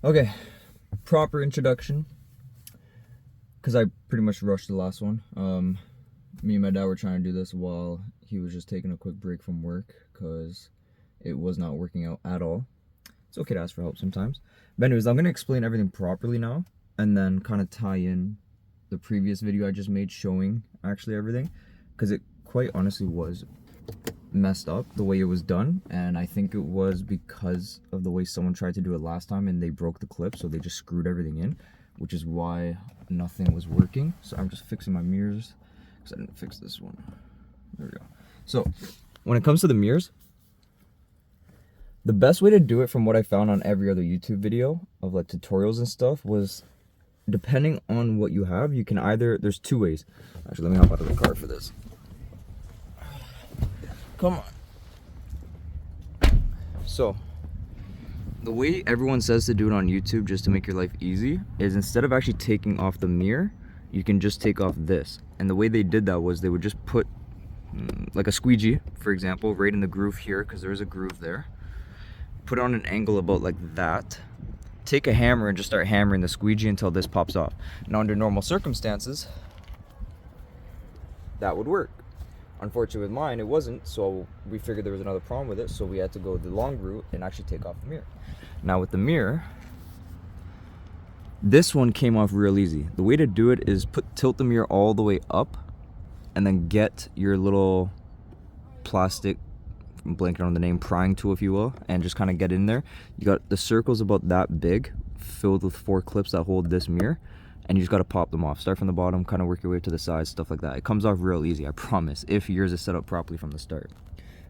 Okay, proper introduction, because I pretty much rushed the last one. Me and my dad were trying to do this while he was just taking a quick break from work because it was not working out at all. It's okay to ask for help sometimes. But anyways, I'm going to explain everything properly now and then kind of tie in the previous video I just made showing actually everything, because it quite honestly was messed up the way it was done, and I think it was because of the way someone tried to do it last time and they broke the clip, so they just screwed everything in, which is why nothing was working. So I'm just fixing my mirrors because I didn't fix this one. There we go. So when it comes to the mirrors, the best way to do it from what I found on every other YouTube video of like tutorials and stuff was, depending on what you have, you can either, there's two ways. Actually, let me hop out of the car for this. Come on. So, the way everyone says to do it on YouTube just to make your life easy is, instead of actually taking off the mirror, you can just take off this. And the way they did that was they would just put like a squeegee, for example, right in the groove here, because there's a groove there. Put it on an angle about like that. Take a hammer and just start hammering the squeegee until this pops off. Now, under normal circumstances, that would work. Unfortunately with mine, it wasn't, so we figured there was another problem with it, so we had to go the long route and actually take off the mirror. Now with the mirror, this one came off real easy. The way to do it is tilt the mirror all the way up and then get your little plastic, I'm blanking on the name, prying tool if you will, and just kind of get in there. You got the circles about that big filled with 4 clips that hold this mirror, and you just got to pop them off. Start from the bottom, kind of work your way to the sides, stuff like that. It comes off real easy, I promise, if yours is set up properly from the start.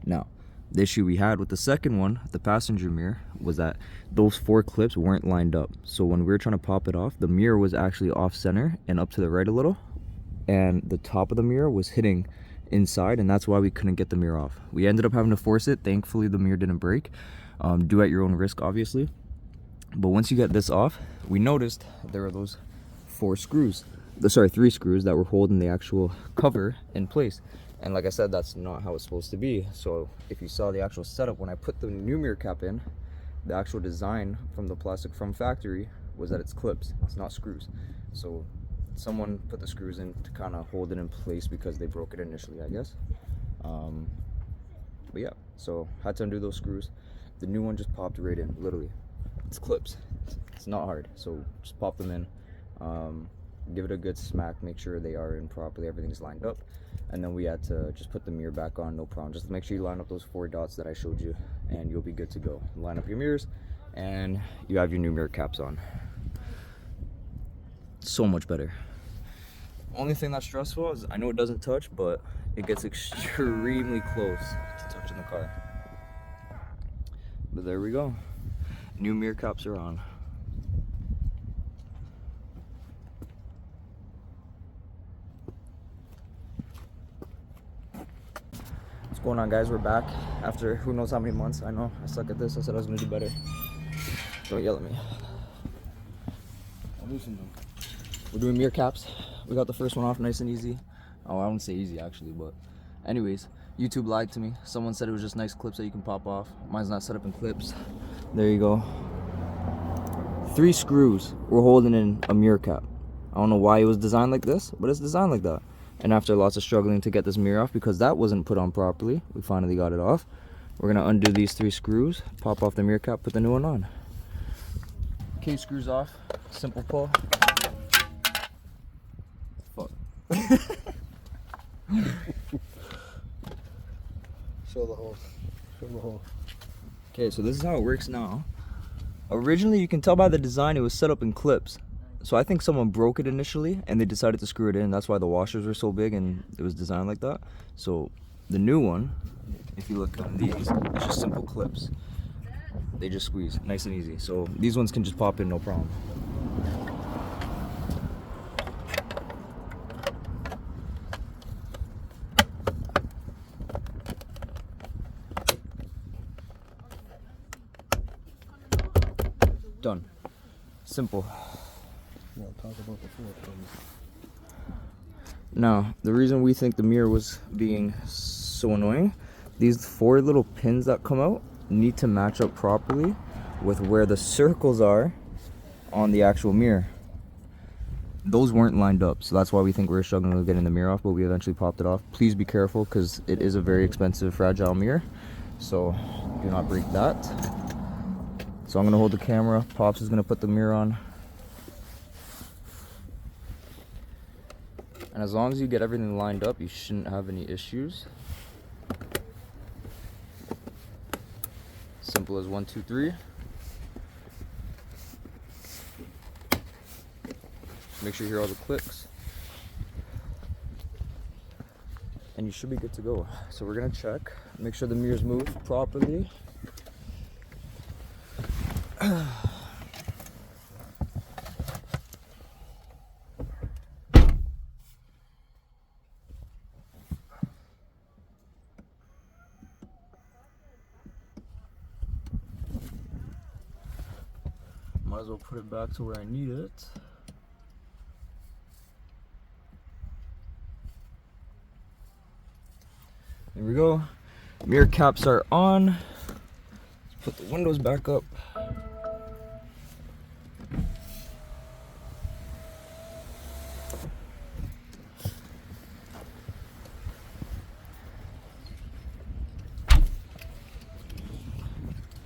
Now, the issue we had with the second one, the passenger mirror, was that those 4 clips weren't lined up. So when we were trying to pop it off, the mirror was actually off center and up to the right a little, and the top of the mirror was hitting inside, and that's why we couldn't get the mirror off. We ended up having to force it. Thankfully, the mirror didn't break. Do at your own risk, obviously. But once you get this off, we noticed there were those 3 screws that were holding the actual cover in place. And like I said, that's not how it's supposed to be. So if you saw the actual setup, when I put the new mirror cap in, the actual design from the plastic from factory was that it's clips, it's not screws. So someone put the screws in to kind of hold it in place because they broke it initially, I guess. But yeah, so had to undo those screws. The new one just popped right in, literally. It's clips, it's not hard, so just pop them in. Give it a good smack, make sure they are in properly, everything's lined up, and then we had to just put the mirror back on, no problem. Just make sure you line up those 4 dots that I showed you and you'll be good to go. Line up your mirrors and you have your new mirror caps on. So much better. Only thing that's stressful is, I know it doesn't touch, but it gets extremely close to touching the car. But there we go, new mirror caps are on. What's going on, guys? We're back after who knows how many months. I know I suck at this. I said I was gonna do better. Don't yell at me. We're doing mirror caps. We got the first one off nice and easy. Oh, I wouldn't say easy actually, but anyways, YouTube lied to me. Someone said it was just nice clips that you can pop off. Mine's not set up in clips. There you go. 3 screws were holding in a mirror cap. I don't know why it was designed like this, but it's designed like that. And after lots of struggling to get this mirror off, because that wasn't put on properly, we finally got it off. We're gonna undo these 3 screws, pop off the mirror cap, put the new one on. Case screws off, simple pull. Fuck. Show the hole. Show the hole. Okay, so this is how it works now. Originally, you can tell by the design, it was set up in clips. So I think someone broke it initially and they decided to screw it in. That's why the washers were so big and it was designed like that. So the new one, if you look at these, it's just simple clips. They just squeeze, nice and easy. So these ones can just pop in, no problem. Done. Simple. Yeah, talk about the 4 things. Now, the reason we think the mirror was being so annoying, these 4 little pins that come out need to match up properly with where the circles are on the actual mirror. Those weren't lined up, so that's why we think we were struggling with getting the mirror off, but we eventually popped it off. Please be careful, because it is a very expensive, fragile mirror, so do not break that. So I'm going to hold the camera. Pops is going to put the mirror on. And as long as you get everything lined up, you shouldn't have any issues. Simple as 1, 2, 3. Make sure you hear all the clicks. And you should be good to go. So we're gonna check, make sure the mirrors move properly. Might as well put it back to where I need it. There we go. Mirror caps are on. Let's put the windows back up.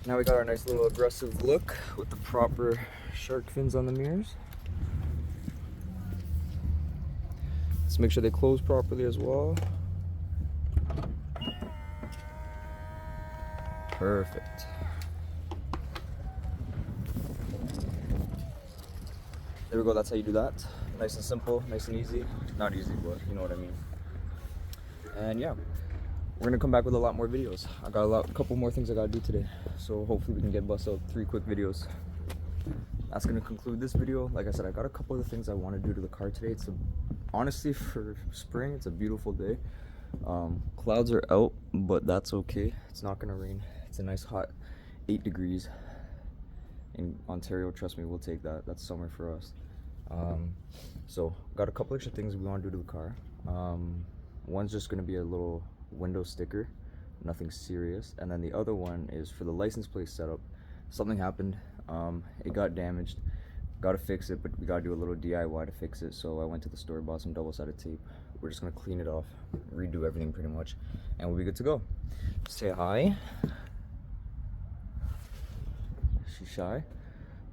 Now we got our nice little aggressive look with the proper shark fins on the mirrors. Let's make sure they close properly as well. Perfect. There we go, that's how you do that. Nice and simple, nice and easy. Not easy, but you know what I mean. And yeah, we're gonna come back with a lot more videos. I got a couple more things I gotta do today. So hopefully we can get bust out 3 quick videos. That's gonna conclude this video. Like I said, I got a couple of things I wanna do to the car today. Honestly, for spring, it's a beautiful day. Clouds are out, but that's okay. It's not gonna rain. It's a nice hot 8 degrees in Ontario. Trust me, we'll take that. That's summer for us. So got a couple extra things we want to do to the car. One's just going to be a little window sticker, nothing serious, and then the other one is for the license plate setup. Something happened, it got damaged, got to fix it, but we got to do a little DIY to fix it. So I went to the store, bought some double-sided tape. We're just going to clean it off, redo everything pretty much, and we'll be good to go. Say hi. She's shy.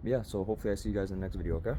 Yeah, so hopefully I see you guys in the next video, okay?